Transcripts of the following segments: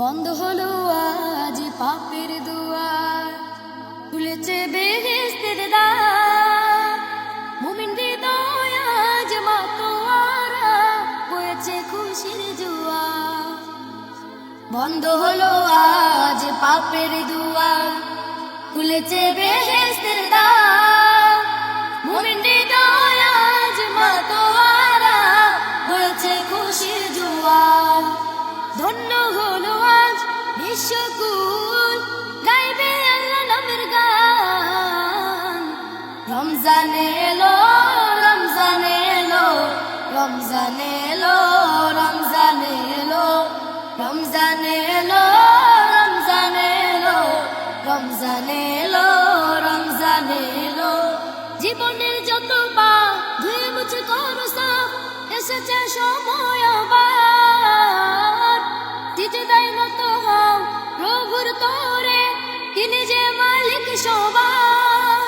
বন্ধ হলো আজ পাপের দুয়ার, খুলেছে বেহেশতের দ্বার। মুমিন হৃদয় আজ মাতোয়ারা, বয়েছে খুশির জোয়ার। বন্ধ হলো আজ পাপের দুয়ার, খুলেছে বেহেশতের দ্বার। মুমিন হৃদয় আজ মাতোয়ারা, বয়েছে খুশির জোয়ার। ধন্য হলো আজ বিশ্বকুল, গাইবে আল্লাহ নামের গান। রমজান এলো, রমজান এলো, রমজান এলো, রমজান এলো, রমজান এলো, রমজান এলো, রমজান এলো, রমজান এলো। জীবনের যত পাপ ধুয়ে মুছে করো সাফ, এসেছে সময় আবার। সিজদায় নত হও প্রভুর তরে, তিনি যে মালিক সবার।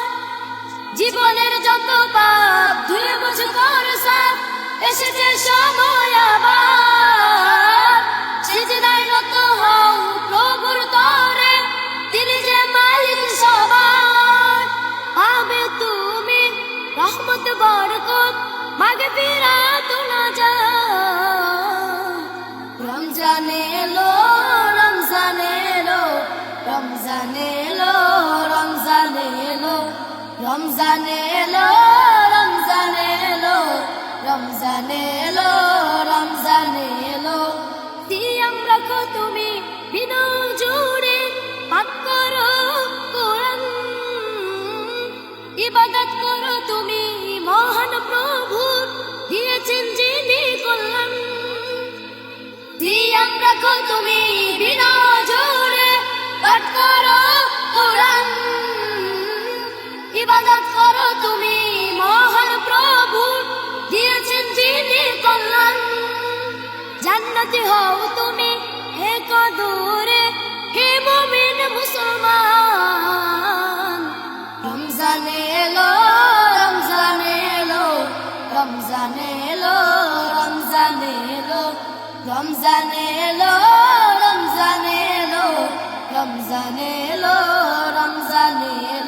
জীবনের যত পাপ ধুয়ে মুছে করো সাফ, এসেছে সময় আবার। সিজদায় নত হও প্রভুর তরে, তিনি যে মালিক সবার। পাবে তুমি রহমত বরকত, মাগফিরাত নাজাত। রমজান এলো, রমজান এলো, রমজান এলো, রমজান এলো, রমজান এলো, রমজান এলো, রমজান এলো, রমজান এলো। সিয়াম রাখো তুমি বিনা জুড়ে, পাঠ করো কোরআন। ইবাদত করো তুমি মহান প্রভু, দিয়েছেন যিনি কল্যাণ। সিয়াম রাখো তুমি বিনা জোরে, পাঠ করো কোরআন। ইবাদত করো তুমি মহান প্রভু, দিয়েছেন যিনি কল্যাণ। জান্নাতি হও তুমি এক দূরে, হে মুমিন মুসলমান। রমজান এলো, রমজান এলো, রমজান এলো, রমজান এলো, রমজান এলো, রমজান এলো, রমজান এলো, রমজান এলো।